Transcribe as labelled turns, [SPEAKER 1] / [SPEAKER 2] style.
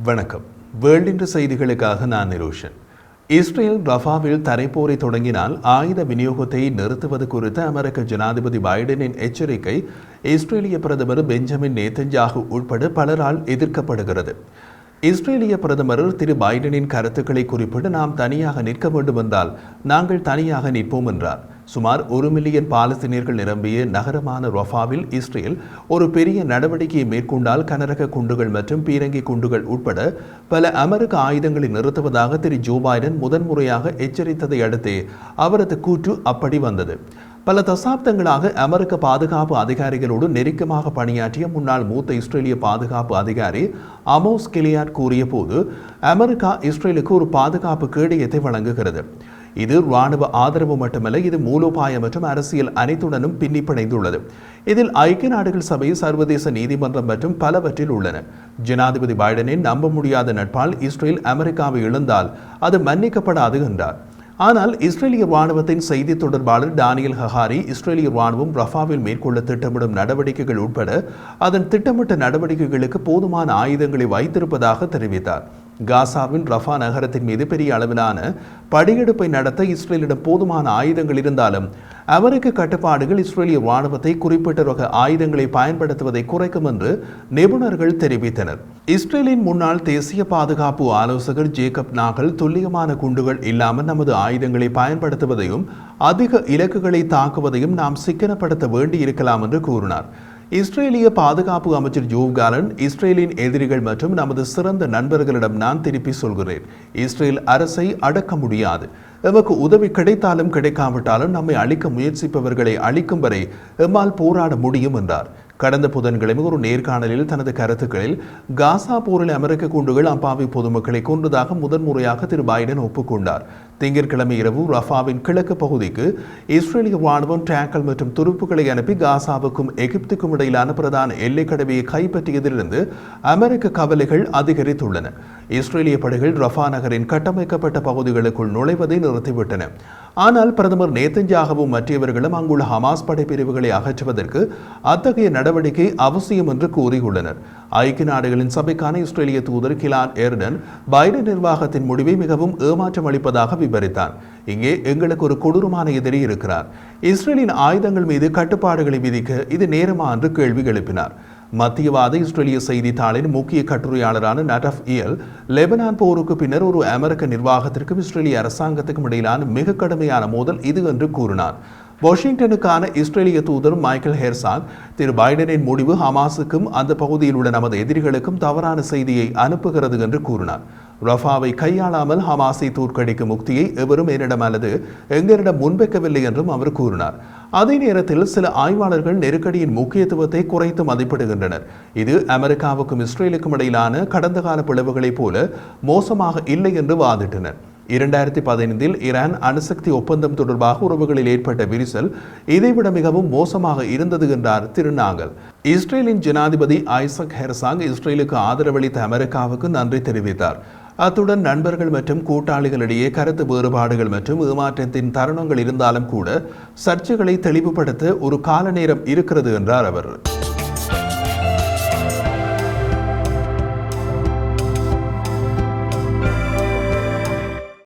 [SPEAKER 1] வணக்கம். வேர்ல்ட் இன்று செய்திகளுக்காக நான் நிரோஷன். இஸ்ரேல் ரஃபாவில் தரைப்போரை தொடங்கினால் ஆயுத விநியோகத்தை நிறுத்துவது குறித்த அமெரிக்க ஜனாதிபதி பைடனின் எச்சரிக்கை இஸ்ரேலிய பிரதமர் பெஞ்சமின் நேதன்யாகு உட்பட பலரால் எதிர்க்கப்படுகிறது. இஸ்ரேலிய பிரதமர் திரு பைடனின் கருத்துக்களை குறிப்பிட்டு நாம் தனியாக நிற்க வேண்டும் என்றால் நாங்கள் தனியாக நிற்போம் என்றார். சுமார் 1 மில்லியன் பாலஸ்தீனியர்கள் நிரம்பிய நகரமான ரஃபாவில் இஸ்ரேல் ஒரு பெரிய நடவடிக்கையை மேற்கொண்டால் கனரக குண்டுகள் மற்றும் பீரங்கி குண்டுகள் உட்பட பல அமெரிக்க ஆயுதங்களை நிறுத்துவதாக திரு ஜோ பைடன் முதன்முறையாக எச்சரித்ததை அடுத்தே அவரது கூற்று அப்படி வந்தது. பல தசாப்தங்களாக அமெரிக்க பாதுகாப்பு அதிகாரிகளோடு நெருக்கமாக பணியாற்றிய முன்னாள் மூத்த இஸ்ரேலிய பாதுகாப்பு அதிகாரி அமோஸ் கிலியாட் கூறிய போது, அமெரிக்கா இஸ்ரேலுக்கு ஒரு பாதுகாப்பு கேடயத்தை வழங்குகிறது. இது இராணுவ ஆதரவு மட்டுமல்ல, இது மூலோபாய மற்றும் அரசியல் அனைத்துடனும் பின்னி பிணைந்துள்ளது. இதில் ஐக்கிய நாடுகள் சபை, சர்வதேச நீதிமன்றம் மற்றும் பலவற்றில் உள்ளன. ஜனாதிபதி பைடனின் நம்ப முடியாத நட்பால் இஸ்ரேல் அமெரிக்காவை இழந்தால் அது மன்னிக்கப்படாது என்றார். ஆனால் இஸ்ரேலிய ராணுவத்தின் செய்தி தொடர்பாளர் டானியல் ஹகாரி இஸ்ரேலிய ராணுவம் ரஃபாவில் மேற்கொள்ள திட்டமிடும் நடவடிக்கைகள் உட்பட அதன் திட்டமிட்ட நடவடிக்கைகளுக்கு போதுமான ஆயுதங்களை வைத்திருப்பதாக தெரிவித்தார். காசாவின் ரஃபா நகரத்தின் மீது பெரிய அளவிலான படையெடுப்பை நடத்த இஸ்ரேலிடம் போதுமான ஆயுதங்கள் இருந்தாலும் அமெரிக்க கட்டுப்பாடுகள் இஸ்ரேலிய ராணுவத்தை குறிப்பிட்ட ரக ஆயுதங்களை பயன்படுத்துவதை குறைக்கும் என்று நிபுணர்கள் தெரிவித்தனர். இஸ்ரேலின் முன்னாள் தேசிய பாதுகாப்பு ஆலோசகர் ஜேக்கப் நாகல் துல்லியமான குண்டுகள் இல்லாமல் நமது ஆயுதங்களை பயன்படுத்துவதையும் அதிக இலக்குகளை தாக்குவதையும் நாம் சிக்கனப்படுத்த வேண்டி இருக்கலாம் என்று கூறினார். இஸ்ரேலிய பாதுகாப்பு அமைச்சர் ஜோவ் காலன், இஸ்ரேலின் எதிரிகள் மற்றும் நமது சிறந்த நண்பர்களிடம் நான் திருப்பி சொல்கிறேன், இஸ்ரேல் அரசை அடக்க முடியாது. எமக்கு உதவி கிடைத்தாலும் கிடைக்காவிட்டாலும் நம்மை அழிக்க முயற்சிப்பவர்களை அழிக்கும் வரை எம்மால் போராட முடியும் என்றார். கடந்த புதன்கிழமை ஒரு நேர்காணலில் தனது கருத்துக்களில் காசா போரில் அமெரிக்க குண்டுகள் அப்பாவி பொதுமக்களை கொன்றதாக முதன்முறையாக திரு பைடன் ஒப்புக்கொண்டார். திங்கட்கிழமை இரவு ரஃபாவின் கிழக்கு பகுதிக்கு இஸ்ரேலிய ராணுவம் டேங்கல் மற்றும் துருப்புகளை அனுப்பி காசாவுக்கும் எகிப்துக்கும் இடையிலான பிரதான எல்லை கடவையை கைப்பற்றியதிலிருந்து அமெரிக்க கவலைகள் அதிகரித்துள்ளன. இஸ்ரேலிய படைகள் ரஃபா நகரின் கட்டமைக்கப்பட்ட பகுதிகளுக்குள் நுழைவதை நிறுத்திவிட்டன. ஆனால் பிரதமர் நேதன்யாகவும் மற்றவர்களும் அங்குள்ள ஹமாஸ் படைப்பிரிவுகளை அகற்றுவதற்கு அத்தகைய நடவடிக்கை அவசியம் என்று கூறியுள்ளனர். ஐக்கிய நாடுகளின் சபைக்கான இஸ்ரேலிய தூதர் கிலாட் எர்டன் பைடன் நிர்வாகத்தின் முடிவை மிகவும் ஏமாற்றம் அளிப்பதாக விவரித்தார். இங்கே எங்களுக்கு ஒரு கொடூரமான எதிரி இருக்கிறார். இஸ்ரேலின் ஆயுதங்கள் மீது கட்டுப்பாடுகளை விதிக்க இது நேரமா என்று கேள்வி எழுப்பினார். மத்தியவாத இஸ்ரேலிய செய்தித்தாளின் முக்கிய கட்டுரையாளரான நடஃப் இயல், லெபனான் போருக்கு பின்னர் ஒரு அமெரிக்க நிர்வாகத்திற்கும் இஸ்ரேலிய அரசாங்கத்துக்கும் இடையிலான மிக கடுமையான மோதல் இது என்று கூறினார். வாஷிங்டனுக்கான இஸ்ரேலிய தூதர் மைக்கேல் ஹெர்சாக், திரு பைடனின் முடிவு ஹமாஸுக்கும் அந்த பகுதியில் உள்ள நமது எதிரிகளுக்கும் தவறான செய்தியை அனுப்புகிறது என்று கூறினார். ரஃபாவை கையாளாமல் ஹமாஸை தோற்கடிக்கும் முக்தியை எவரும் என்னிடம் அல்லது எங்களிடம் முன்வைக்கவில்லை என்றும் அவர் கூறினார். அதே நேரத்தில் சில ஆய்வாளர்கள் நெருக்கடியின் முக்கியத்துவத்தை குறைத்து மதிப்பிடுகின்றனர். இது அமெரிக்காவுக்கும் இஸ்ரேலுக்கும் இடையிலான கடந்த கால பிளவுகளைப் போல மோசமாக இல்லை என்று வாதிட்டனர். 2015 ஈரான் அணுசக்தி ஒப்பந்தம் தொடர்பாக உறவுகளில் ஏற்பட்ட விரிசல் இதைவிட மிகவும் மோசமாக இருந்தது என்றார் திரு நாகல். இஸ்ரேலின் ஜனாதிபதி ஐசக் ஹெர்சாக் இஸ்ரேலுக்கு ஆதரவளித்த அமெரிக்காவுக்கு நன்றி தெரிவித்தார். அத்துடன் நண்பர்கள் மற்றும் கூட்டாளிகளிடையே கருத்து வேறுபாடுகள் மற்றும் ஏமாற்றத்தின் தருணங்கள் இருந்தாலும் கூட சர்ச்சைகளை தெளிவுபடுத்த ஒரு கால நேரம் இருக்கிறது என்றார் அவர்.